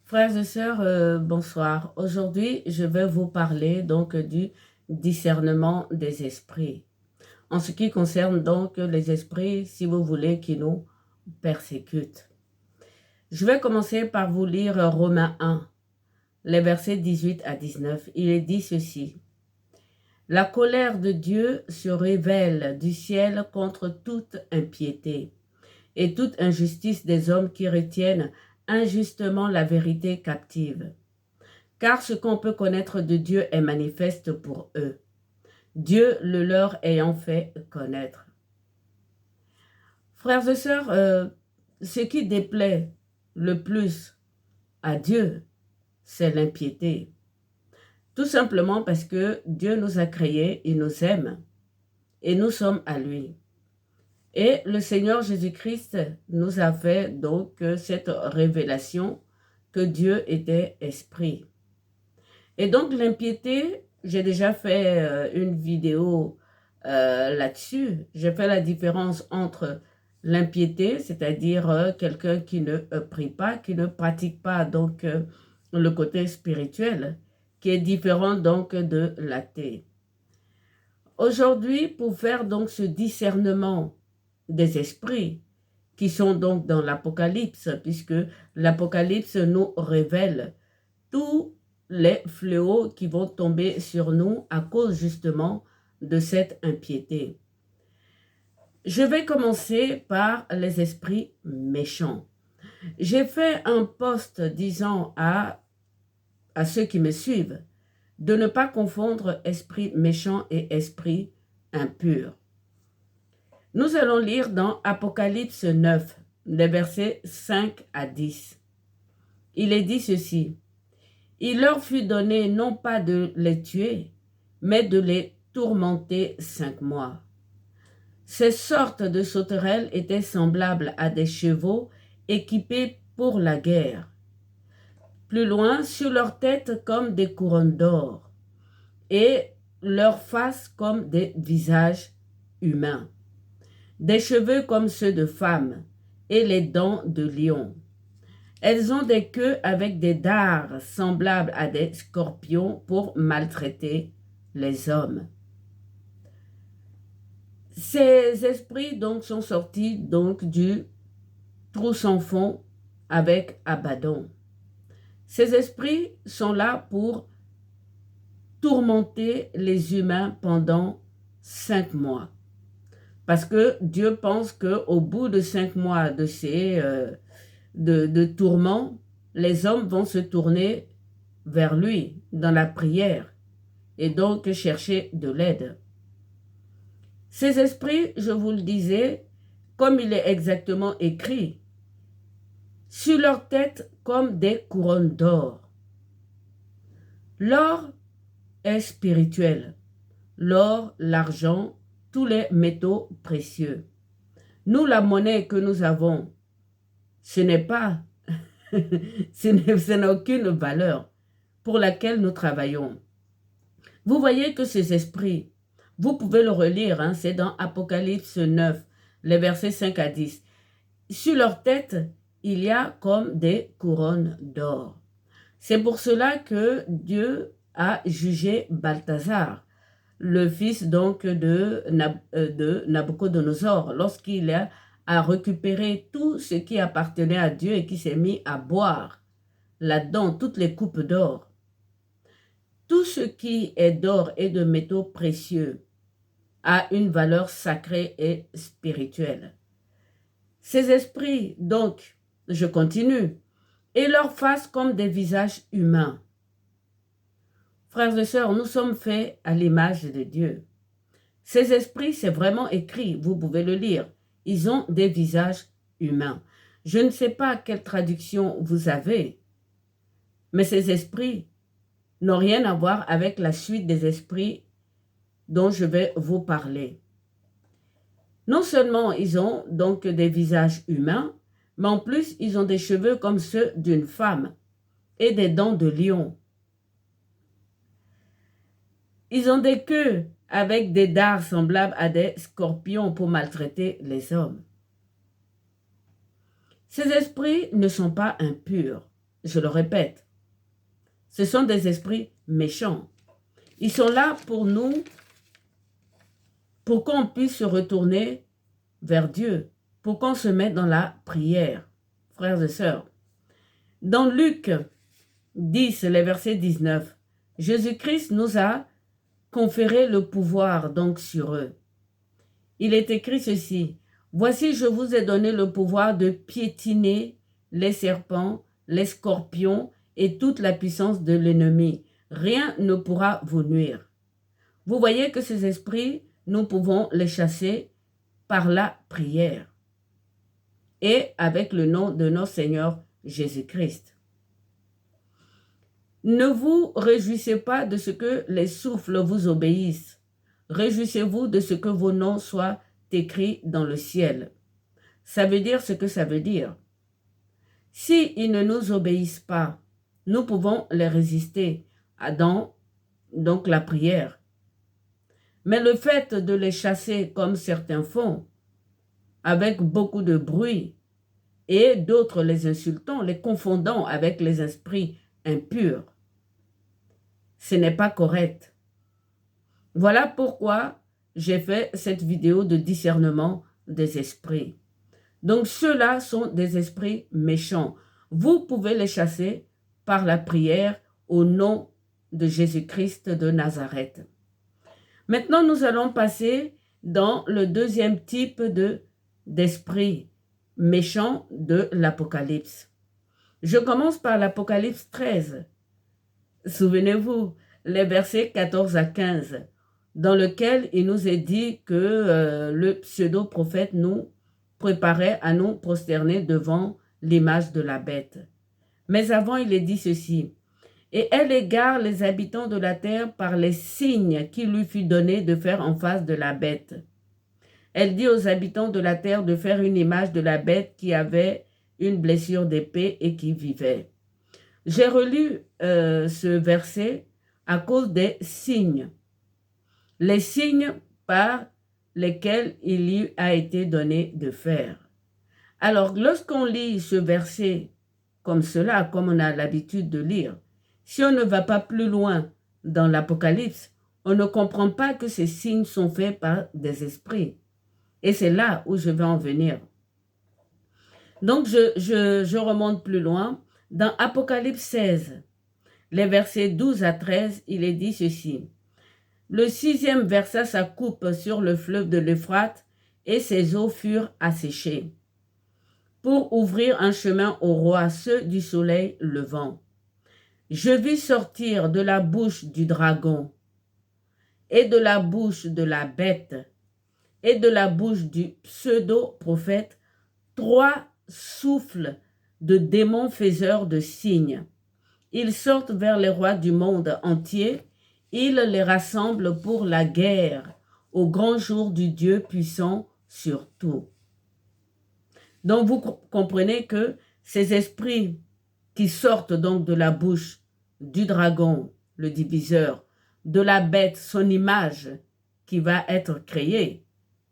Frères et sœurs, bonsoir. Aujourd'hui, je vais vous parler donc du discernement des esprits. En ce qui concerne donc les esprits, si vous voulez, qui nous persécutent. Je vais commencer par vous lire Romains 1, les versets 18 à 19. Il est dit ceci. La colère de Dieu se révèle du ciel contre toute impiété et toute injustice des hommes qui retiennent injustement la vérité captive. Car ce qu'on peut connaître de Dieu est manifeste pour eux, Dieu le leur ayant fait connaître. Frères et sœurs, ce qui déplaît le plus à Dieu, c'est l'impiété. Tout simplement parce que Dieu nous a créés, il nous aime et nous sommes à lui. Et le Seigneur Jésus-Christ nous a fait donc cette révélation que Dieu était esprit. Et donc l'impiété, j'ai déjà fait une vidéo là-dessus. J'ai fait la différence entre l'impiété, c'est-à-dire quelqu'un qui ne prie pas, qui ne pratique pas donc le côté spirituel, qui est différent donc de l'athée. Aujourd'hui, pour faire donc ce discernement des esprits qui sont donc dans l'Apocalypse, puisque l'Apocalypse nous révèle tous les fléaux qui vont tomber sur nous à cause justement de cette impiété. Je vais commencer par les esprits méchants. J'ai fait un post disant à ceux qui me suivent de ne pas confondre esprit méchant et esprit impur. Nous allons lire dans Apocalypse 9, les versets 5 à 10. Il est dit ceci. Il leur fut donné non pas de les tuer, mais de les tourmenter 5 mois. Ces sortes de sauterelles étaient semblables à des chevaux équipés pour la guerre. Plus loin, sur leur tête comme des couronnes d'or, et leurs faces comme des visages humains. Des cheveux comme ceux de femmes, et les dents de lion. Elles ont des queues avec des dards semblables à des scorpions pour maltraiter les hommes. Ces esprits donc sont sortis donc du trou sans fond avec Abaddon. Ces esprits sont là pour tourmenter les humains pendant 5 mois. Parce que Dieu pense qu'au bout de 5 mois de ces de tourments, les hommes vont se tourner vers lui dans la prière et donc chercher de l'aide. Ces esprits, je vous le disais, comme il est exactement écrit, sur leur tête comme des couronnes d'or. L'or est spirituel. L'or, l'argent, tous les métaux précieux. Nous, la monnaie que nous avons, ce n'est pas, ce n'a aucune valeur pour laquelle nous travaillons. Vous voyez que ces esprits, vous pouvez le relire, hein, c'est dans Apocalypse 9, les versets 5 à 10. Sur leur tête, il y a comme des couronnes d'or. C'est pour cela que Dieu a jugé Balthazar, le fils donc de Nabucodonosor, lorsqu'il a récupéré tout ce qui appartenait à Dieu et qui s'est mis à boire là-dedans, toutes les coupes d'or. Tout ce qui est d'or et de métaux précieux a une valeur sacrée et spirituelle. Ces esprits, donc, je continue, et leur face comme des visages humains. Frères et sœurs, nous sommes faits à l'image de Dieu. Ces esprits, c'est vraiment écrit, vous pouvez le lire. Ils ont des visages humains. Je ne sais pas quelle traduction vous avez, mais ces esprits n'ont rien à voir avec la suite des esprits dont je vais vous parler. Non seulement ils ont donc des visages humains, mais en plus ils ont des cheveux comme ceux d'une femme et des dents de lion. Ils ont des queues avec des dards semblables à des scorpions pour maltraiter les hommes. Ces esprits ne sont pas impurs. Je le répète, ce sont des esprits méchants. Ils sont là pour nous, pour qu'on puisse se retourner vers Dieu, pour qu'on se mette dans la prière, frères et sœurs. Dans Luc 10, les versets 19, Jésus-Christ nous a conféré le pouvoir donc sur eux. Il est écrit ceci, « Voici, je vous ai donné le pouvoir de piétiner les serpents, les scorpions et toute la puissance de l'ennemi. Rien ne pourra vous nuire. » Vous voyez que ces esprits, nous pouvons les chasser par la prière et avec le nom de notre Seigneur Jésus-Christ. Ne vous réjouissez pas de ce que les souffles vous obéissent. Réjouissez-vous de ce que vos noms soient écrits dans le ciel. Ça veut dire ce que ça veut dire. S'ils ne nous obéissent pas, nous pouvons les résister dans donc la prière. Mais le fait de les chasser comme certains font, avec beaucoup de bruit, et d'autres les insultant, les confondant avec les esprits impurs, ce n'est pas correct. Voilà pourquoi j'ai fait cette vidéo de discernement des esprits. Donc ceux-là sont des esprits méchants. Vous pouvez les chasser par la prière au nom de Jésus-Christ de Nazareth. Maintenant, nous allons passer dans le deuxième type d'esprit méchant de l'Apocalypse. Je commence par l'Apocalypse 13. Souvenez-vous, les versets 14 à 15, dans lequel il nous est dit que le pseudo-prophète nous préparait à nous prosterner devant l'image de la bête. Mais avant, il est dit ceci. Et elle égare les habitants de la terre par les signes qui lui fut donné de faire en face de la bête. Elle dit aux habitants de la terre de faire une image de la bête qui avait une blessure d'épée et qui vivait. J'ai relu ce verset à cause des signes. Les signes par lesquels il lui a été donné de faire. Alors, lorsqu'on lit ce verset comme cela, comme on a l'habitude de lire, si on ne va pas plus loin dans l'Apocalypse, on ne comprend pas que ces signes sont faits par des esprits. Et c'est là où je vais en venir. Donc, je remonte plus loin. Dans Apocalypse 16, les versets 12 à 13, il est dit ceci. Le 6e versa sa coupe sur le fleuve de l'Euphrate et ses eaux furent asséchées pour ouvrir un chemin aux rois, ceux du soleil levant. Je vis sortir de la bouche du dragon et de la bouche de la bête et de la bouche du pseudo-prophète 3 souffles de démons faiseurs de signes. Ils sortent vers les rois du monde entier. Ils les rassemblent pour la guerre au grand jour du Dieu puissant sur tout. Donc vous comprenez que ces esprits qui sortent donc de la bouche du dragon, le diviseur, de la bête, son image qui va être créée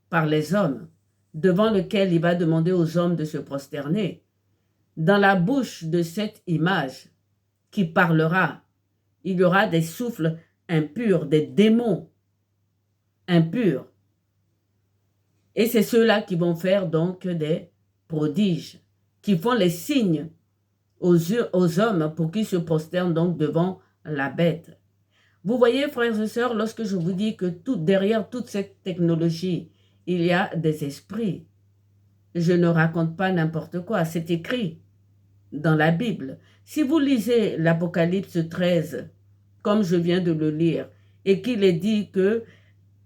par les hommes, devant lequel il va demander aux hommes de se prosterner. Dans la bouche de cette image qui parlera, il y aura des souffles impurs, des démons impurs. Et c'est ceux-là qui vont faire donc des prodiges, qui font les signes aux hommes pour qu'ils se prosternent donc devant la bête. Vous voyez, frères et sœurs, lorsque je vous dis que derrière toute cette technologie, il y a des esprits. Je ne raconte pas n'importe quoi, c'est écrit dans la Bible. Si vous lisez l'Apocalypse 13, comme je viens de le lire, et qu'il est dit que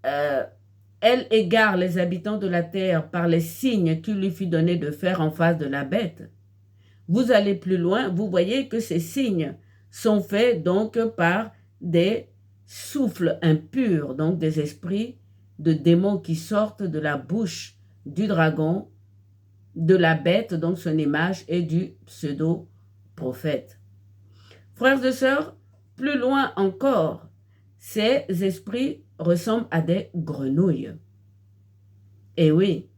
elle égare les habitants de la terre par les signes qu'il lui fut donné de faire en face de la bête, vous allez plus loin, vous voyez que ces signes sont faits donc par des souffles impurs, donc des esprits de démons qui sortent de la bouche du dragon, de la bête, donc son image, et du pseudo-prophète. Frères et sœurs, plus loin encore, ces esprits ressemblent à des grenouilles. Et oui,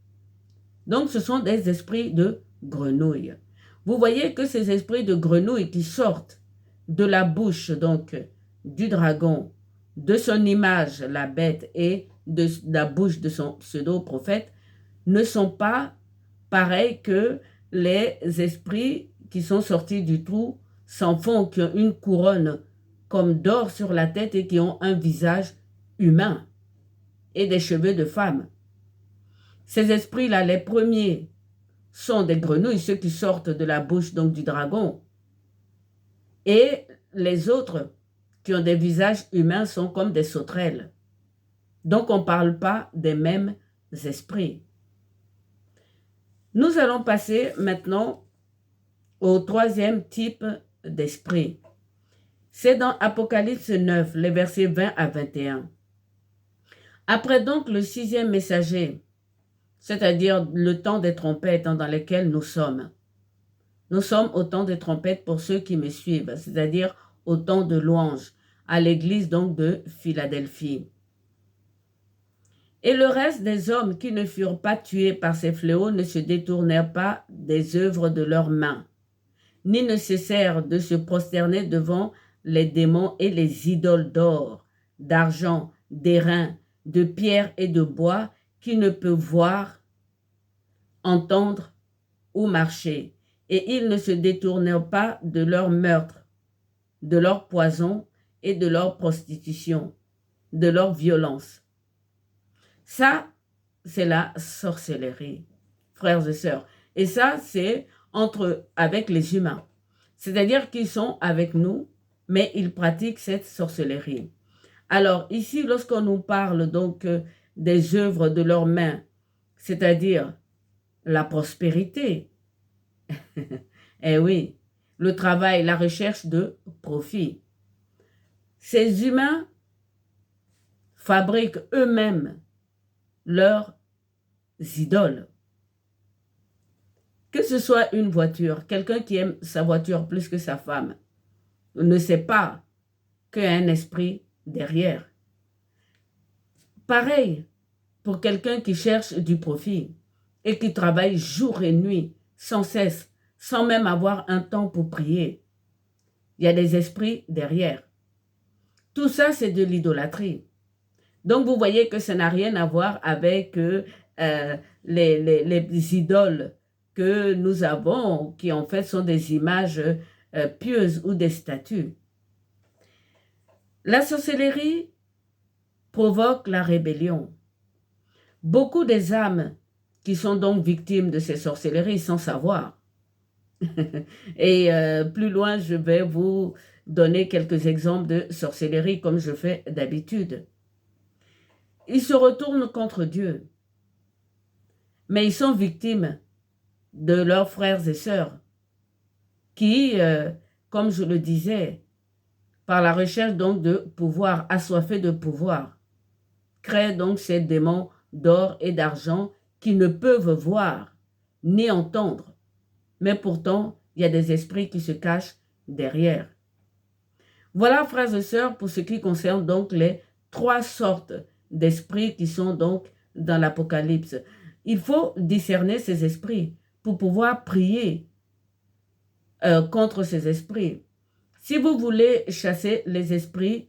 donc ce sont des esprits de grenouilles. Vous voyez que ces esprits de grenouille qui sortent de la bouche donc du dragon, de son image, la bête, et de la bouche de son pseudo-prophète, ne sont pas pareils que les esprits qui sont sortis du trou sans fond, qui ont une couronne comme d'or sur la tête et qui ont un visage humain et des cheveux de femme. Ces esprits-là, les premiers, sont des grenouilles, ceux qui sortent de la bouche donc du dragon. Et les autres, qui ont des visages humains, sont comme des sauterelles. Donc on ne parle pas des mêmes esprits. Nous allons passer maintenant au troisième type d'esprit. C'est dans Apocalypse 9, les versets 20 à 21. Après donc le sixième messager, c'est-à-dire le temps des trompettes dans lequel nous sommes. Nous sommes au temps des trompettes pour ceux qui me suivent, c'est-à-dire au temps de louange, à l'église donc de Philadelphie. Et le reste des hommes qui ne furent pas tués par ces fléaux ne se détournèrent pas des œuvres de leurs mains, ni ne cessèrent de se prosterner devant les démons et les idoles d'or, d'argent, d'airain, de pierre et de bois, qui ne peuvent voir, entendre ou marcher. Et ils ne se détournèrent pas de leur meurtre, de leur poison et de leur prostitution, de leur violence. Ça, c'est la sorcellerie, frères et sœurs. Et ça, c'est avec les humains. C'est-à-dire qu'ils sont avec nous, mais ils pratiquent cette sorcellerie. Alors ici, lorsqu'on nous parle donc des œuvres de leurs mains, c'est-à-dire la prospérité, eh oui, le travail, la recherche de profit. Ces humains fabriquent eux-mêmes leurs idoles. Que ce soit une voiture, quelqu'un qui aime sa voiture plus que sa femme, ne sait pas qu'il y a un esprit derrière. Pareil pour quelqu'un qui cherche du profit et qui travaille jour et nuit sans cesse, sans même avoir un temps pour prier. Il y a des esprits derrière. Tout ça, c'est de l'idolâtrie. Donc, vous voyez que ça n'a rien à voir avec les idoles que nous avons, qui en fait sont des images pieuses ou des statues. La sorcellerie provoque la rébellion. Beaucoup des âmes qui sont donc victimes de ces sorcelleries sans savoir. Et plus loin, je vais vous donner quelques exemples de sorcellerie comme je fais d'habitude. Ils se retournent contre Dieu, mais ils sont victimes de leurs frères et sœurs qui, comme je le disais, par la recherche donc de pouvoir, assoiffés de pouvoir, créent donc ces démons d'or et d'argent qui ne peuvent voir ni entendre, mais pourtant il y a des esprits qui se cachent derrière. Voilà, frères et sœurs, pour ce qui concerne donc les trois sortes d'esprits qui sont donc dans l'Apocalypse. Il faut discerner ces esprits pour pouvoir prier contre ces esprits. Si vous voulez chasser les esprits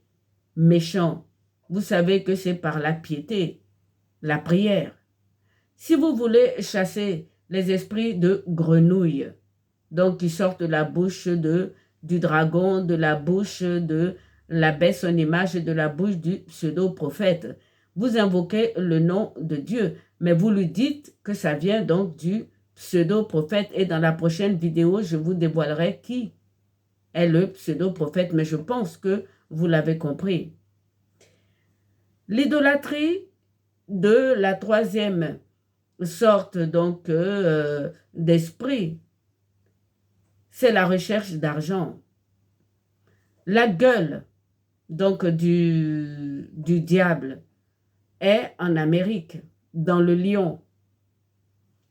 méchants, vous savez que c'est par la piété, la prière. Si vous voulez chasser les esprits de grenouille, donc qui sortent de la bouche du dragon, de la bouche de la bête, son image, et de la bouche du pseudo-prophète, vous invoquez le nom de Dieu, mais vous lui dites que ça vient donc du pseudo-prophète. Et dans la prochaine vidéo, je vous dévoilerai qui est le pseudo-prophète, mais je pense que vous l'avez compris. L'idolâtrie de la troisième sorte donc d'esprit, c'est la recherche d'argent. La gueule donc du diable est en Amérique, dans le lion.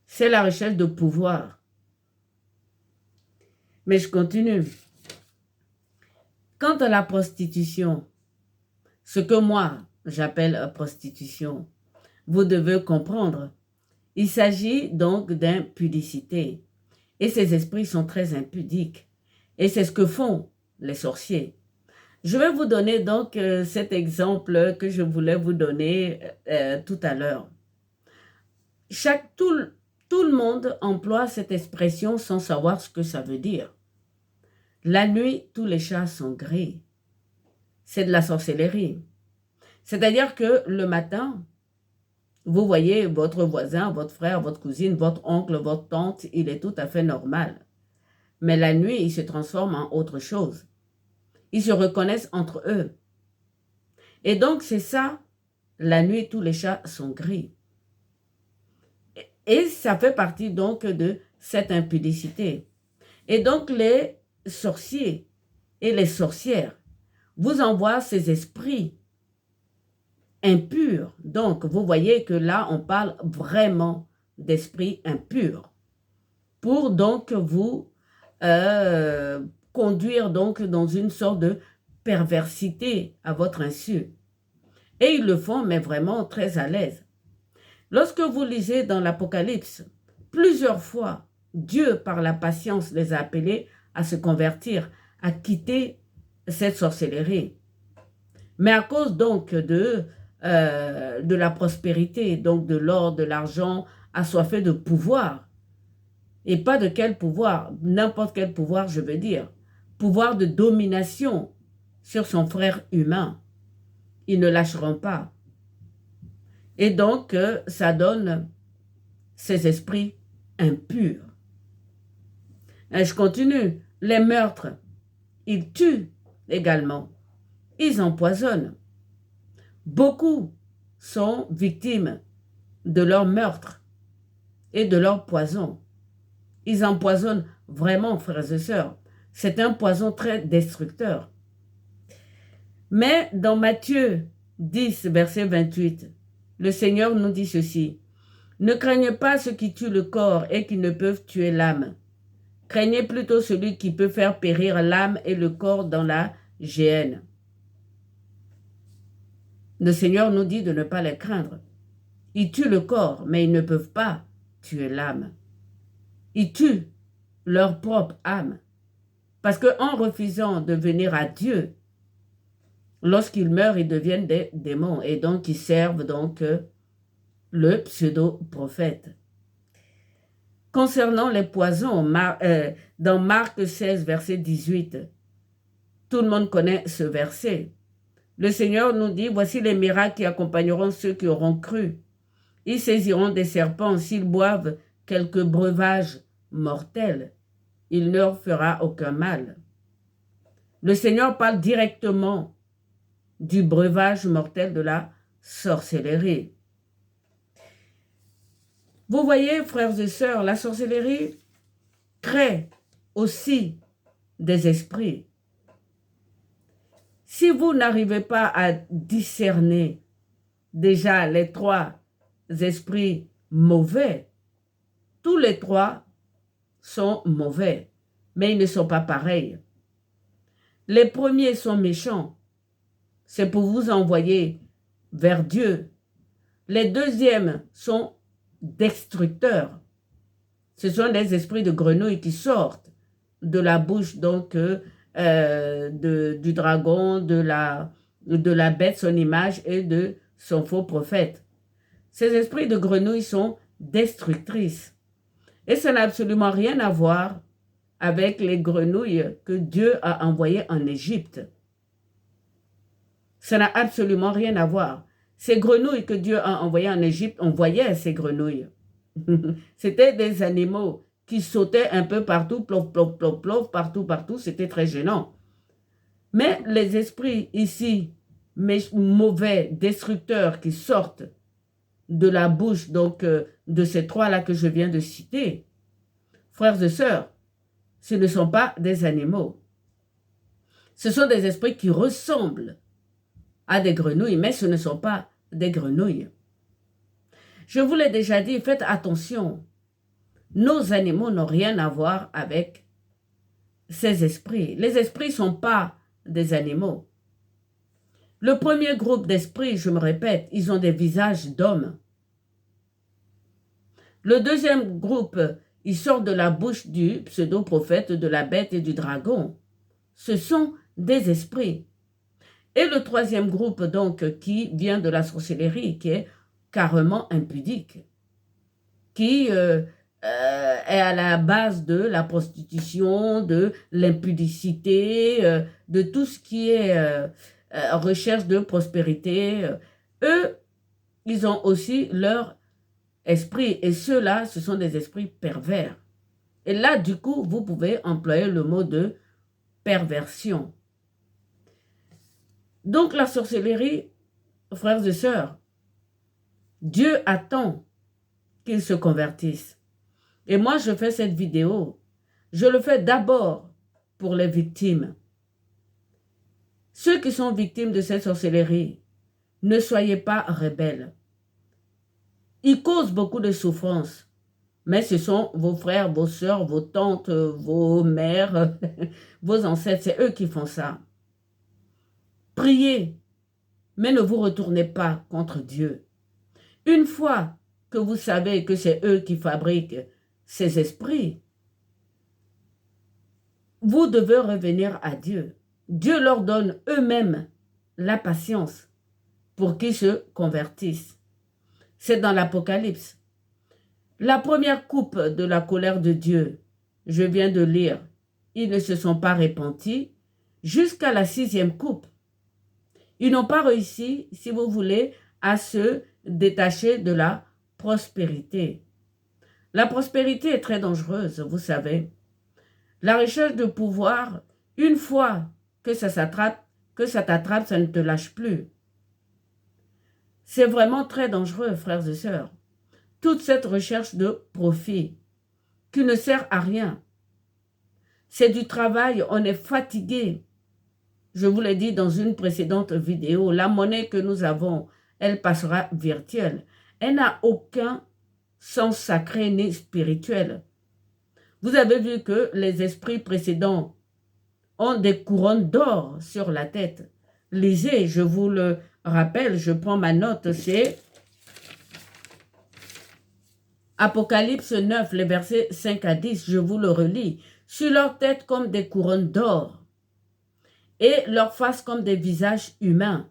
C'est la recherche de pouvoir. Mais je continue. Quant à la prostitution, ce que moi j'appelle prostitution, vous devez comprendre, il s'agit donc d'impudicité. Et ces esprits sont très impudiques. Et c'est ce que font les sorciers. Je vais vous donner donc cet exemple que je voulais vous donner tout à l'heure. Tout le monde emploie cette expression sans savoir ce que ça veut dire. La nuit, tous les chats sont gris. C'est de la sorcellerie. C'est-à-dire que le matin, vous voyez votre voisin, votre frère, votre cousine, votre oncle, votre tante, il est tout à fait normal. Mais la nuit, il se transforme en autre chose. Ils se reconnaissent entre eux. Et donc, c'est ça, la nuit, tous les chats sont gris. Et ça fait partie donc de cette impudicité. Et donc, les sorciers et les sorcières vous envoient ces esprits impurs. Donc, vous voyez que là, on parle vraiment d'esprits impurs. Pour donc vous conduire donc dans une sorte de perversité à votre insu. Et ils le font, mais vraiment très à l'aise. Lorsque vous lisez dans l'Apocalypse, plusieurs fois, Dieu, par la patience, les a appelés à se convertir, à quitter cette sorcellerie. Mais à cause donc de la prospérité, donc de l'or, de l'argent, assoiffés de pouvoir, et pas de quel pouvoir, n'importe quel pouvoir, je veux dire, pouvoir de domination sur son frère humain. Ils ne lâcheront pas. Et donc, ça donne ces esprits impurs. Et je continue. Les meurtres, ils tuent également. Ils empoisonnent. Beaucoup sont victimes de leur meurtre et de leur poison. Ils empoisonnent vraiment, frères et sœurs. C'est un poison très destructeur. Mais dans Matthieu 10, verset 28, le Seigneur nous dit ceci. Ne craignez pas ceux qui tuent le corps et qui ne peuvent tuer l'âme. Craignez plutôt celui qui peut faire périr l'âme et le corps dans la géhenne. Le Seigneur nous dit de ne pas les craindre. Ils tuent le corps, mais ils ne peuvent pas tuer l'âme. Ils tuent leur propre âme. Parce qu'en refusant de venir à Dieu, lorsqu'ils meurent, ils deviennent des démons. Et donc, ils servent donc le pseudo-prophète. Concernant les poisons, dans Marc 16, verset 18, tout le monde connaît ce verset. Le Seigneur nous dit, voici les miracles qui accompagneront ceux qui auront cru. Ils saisiront des serpents s'ils boivent quelques breuvages mortels. Il ne leur fera aucun mal. Le Seigneur parle directement du breuvage mortel de la sorcellerie. Vous voyez, frères et sœurs, la sorcellerie crée aussi des esprits. Si vous n'arrivez pas à discerner déjà les trois esprits mauvais, tous les trois sont mauvais, mais ils ne sont pas pareils. Les premiers sont méchants, c'est pour vous envoyer vers Dieu. Les deuxièmes sont destructeurs. Ce sont des esprits de grenouille qui sortent de la bouche donc du dragon, de la bête, son image et de son faux prophète. Ces esprits de grenouille sont destructrices. Et ça n'a absolument rien à voir avec les grenouilles que Dieu a envoyées en Égypte. Ça n'a absolument rien à voir. Ces grenouilles que Dieu a envoyées en Égypte, on voyait ces grenouilles. C'était des animaux qui sautaient un peu partout, plof, plof, plof, plof, partout, partout. C'était très gênant. Mais les esprits ici, mauvais, destructeurs qui sortent de la bouche donc de ces trois-là que je viens de citer, frères et sœurs, ce ne sont pas des animaux. Ce sont des esprits qui ressemblent à des grenouilles, mais ce ne sont pas des grenouilles. Je vous l'ai déjà dit, faites attention. Nos animaux n'ont rien à voir avec ces esprits. Les esprits ne sont pas des animaux. Le premier groupe d'esprits, je me répète, ils ont des visages d'hommes. Le deuxième groupe, il sort de la bouche du pseudo-prophète, de la bête et du dragon. Ce sont des esprits. Et le troisième groupe, donc, qui vient de la sorcellerie, qui est carrément impudique, qui est à la base de la prostitution, de l'impudicité, de tout ce qui est recherche de prospérité. Eux, ils ont aussi leur esprit, et ceux-là, ce sont des esprits pervers. Et là, du coup, vous pouvez employer le mot de perversion. Donc, la sorcellerie, frères et sœurs, Dieu attend qu'ils se convertissent. Et moi, je fais cette vidéo. Je le fais d'abord pour les victimes. Ceux qui sont victimes de cette sorcellerie, ne soyez pas rebelles. Ils causent beaucoup de souffrance. Mais ce sont vos frères, vos sœurs, vos tantes, vos mères, vos ancêtres. C'est eux qui font ça. Priez, mais ne vous retournez pas contre Dieu. Une fois que vous savez que c'est eux qui fabriquent ces esprits, vous devez revenir à Dieu. Dieu leur donne eux-mêmes la patience pour qu'ils se convertissent. C'est dans l'Apocalypse. La première coupe de la colère de Dieu, je viens de lire, ils ne se sont pas repentis jusqu'à la 6e coupe. Ils n'ont pas réussi, si vous voulez, à se détacher de la prospérité. La prospérité est très dangereuse, vous savez. La recherche de pouvoir, une fois que ça t'attrape, ça ne te lâche plus. C'est vraiment très dangereux, frères et sœurs. Toute cette recherche de profit qui ne sert à rien. C'est du travail, on est fatigué. Je vous l'ai dit dans une précédente vidéo, la monnaie que nous avons, elle passera virtuelle. Elle n'a aucun sens sacré ni spirituel. Vous avez vu que les esprits précédents ont des couronnes d'or sur la tête. Lisez, je vous le rappelle, je prends ma note, c'est Apocalypse 9, les versets 5 à 10, je vous le relis. Sur leur tête comme des couronnes d'or et leur face comme des visages humains.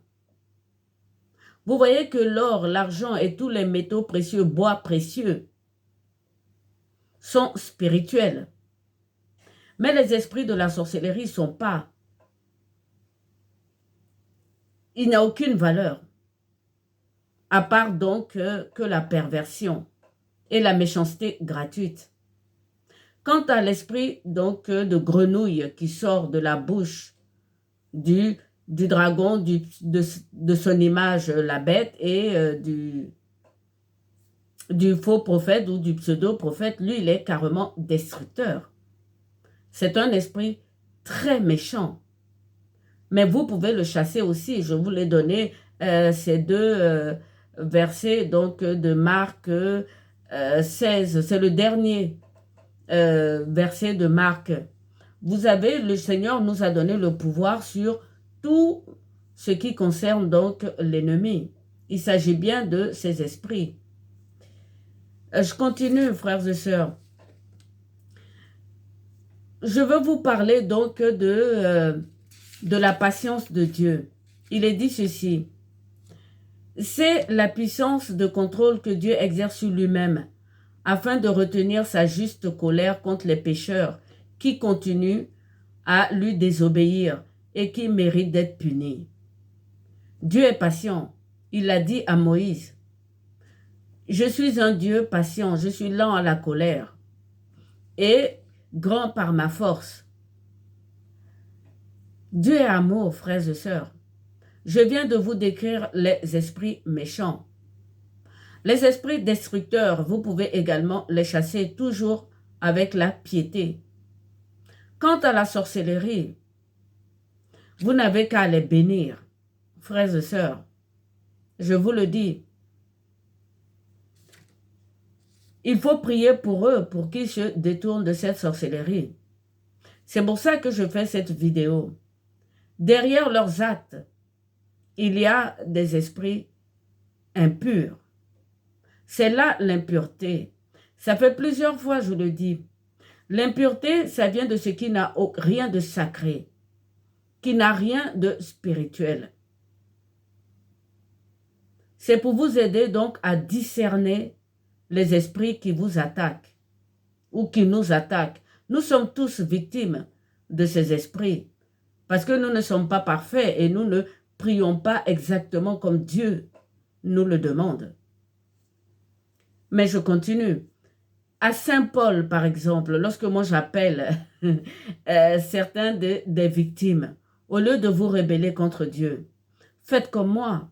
Vous voyez que l'or, l'argent et tous les métaux précieux, bois précieux, sont spirituels. Mais les esprits de la sorcellerie ne sont pas. Il n'y a aucune valeur, à part donc que la perversion et la méchanceté gratuite. Quant à l'esprit donc de grenouille qui sort de la bouche du dragon, de son image, la bête, et du faux prophète ou du pseudo-prophète, lui, il est carrément destructeur. C'est un esprit très méchant. Mais vous pouvez le chasser aussi. Je vous l'ai donné ces deux versets donc, de Marc 16. C'est le dernier verset de Marc. Vous avez, le Seigneur nous a donné le pouvoir sur tout ce qui concerne donc l'ennemi. Il s'agit bien de ces esprits. Je continue, frères et sœurs. Je veux vous parler donc de la patience de Dieu. Il est dit ceci. C'est la puissance de contrôle que Dieu exerce sur lui-même afin de retenir sa juste colère contre les pécheurs qui continuent à lui désobéir et qui méritent d'être punis. Dieu est patient. Il l'a dit à Moïse. Je suis un Dieu patient, je suis lent à la colère et grand par ma force. Dieu est amour, frères et sœurs. Je viens de vous décrire les esprits méchants. Les esprits destructeurs, vous pouvez également les chasser toujours avec la piété. Quant à la sorcellerie, vous n'avez qu'à les bénir, frères et sœurs. Je vous le dis. Il faut prier pour eux pour qu'ils se détournent de cette sorcellerie. C'est pour ça que je fais cette vidéo. Derrière leurs actes, il y a des esprits impurs. C'est là l'impureté. Ça fait plusieurs fois, je le dis. L'impureté, ça vient de ce qui n'a rien de sacré, qui n'a rien de spirituel. C'est pour vous aider donc à discerner les esprits qui vous attaquent ou qui nous attaquent. Nous sommes tous victimes de ces esprits parce que nous ne sommes pas parfaits et nous ne prions pas exactement comme Dieu nous le demande. Mais je continue. À Saint-Paul, par exemple, lorsque moi j'appelle certains des victimes, au lieu de vous rebeller contre Dieu, faites comme moi.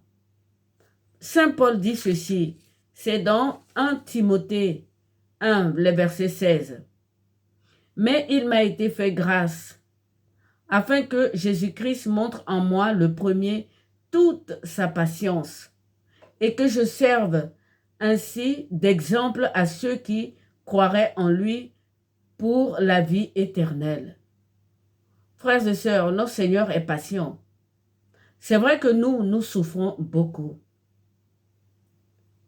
Saint Paul dit ceci, c'est dans 1 Timothée 1, le verset 16. Mais il m'a été fait grâce, afin que Jésus-Christ montre en moi le premier toute sa patience, et que je serve ainsi d'exemple à ceux qui croiraient en lui pour la vie éternelle. Frères et sœurs, notre Seigneur est patient. C'est vrai que nous souffrons beaucoup.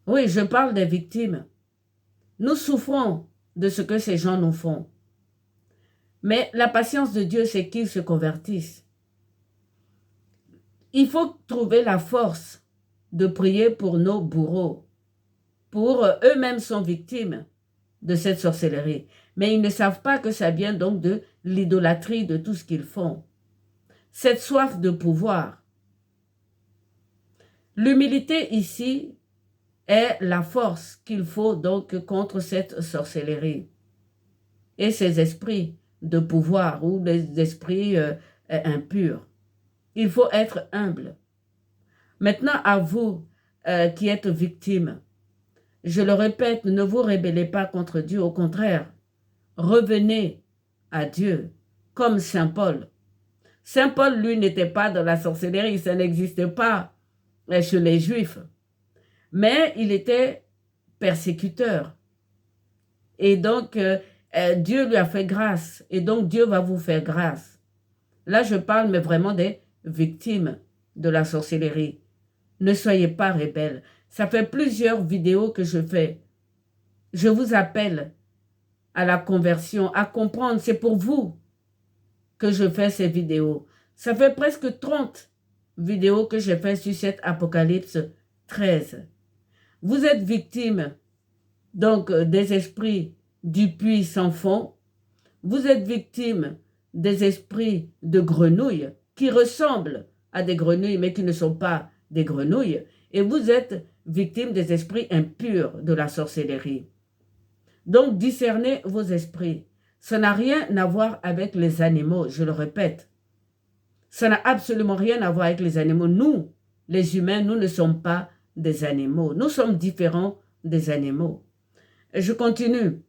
Oui, je parle des victimes. Nous souffrons de ce que ces gens nous font. Mais la patience de Dieu, c'est qu'ils se convertissent. Il faut trouver la force de prier pour nos bourreaux. Pour eux-mêmes sont victimes de cette sorcellerie. Mais ils ne savent pas que ça vient donc de l'idolâtrie de tout ce qu'ils font. Cette soif de pouvoir. L'humilité ici est la force qu'il faut donc contre cette sorcellerie et ces esprits de pouvoir ou des esprits impurs. Il faut être humble. Maintenant, à vous qui êtes victimes, je le répète, ne vous rebellez pas contre Dieu, au contraire, revenez à Dieu, comme Saint Paul. Saint Paul, lui, n'était pas dans la sorcellerie, ça n'existait pas chez les Juifs. Mais il était persécuteur. Et donc, Dieu lui a fait grâce. Et donc, Dieu va vous faire grâce. Là, je parle mais vraiment des victimes de la sorcellerie. Ne soyez pas rebelles. Ça fait plusieurs vidéos que je fais. Je vous appelle à la conversion, à comprendre. C'est pour vous que je fais ces vidéos. Ça fait presque 30 vidéos que j'ai fait sur cet Apocalypse 13. Vous êtes victime donc des esprits du puits sans fond. Vous êtes victime des esprits de grenouilles qui ressemblent à des grenouilles mais qui ne sont pas des grenouilles. Et vous êtes victime des esprits impurs de la sorcellerie. Donc discernez vos esprits. Ça n'a rien à voir avec les animaux, je le répète. Ça n'a absolument rien à voir avec les animaux. Nous, les humains, nous ne sommes pas des animaux. Nous sommes différents des animaux. Et je continue.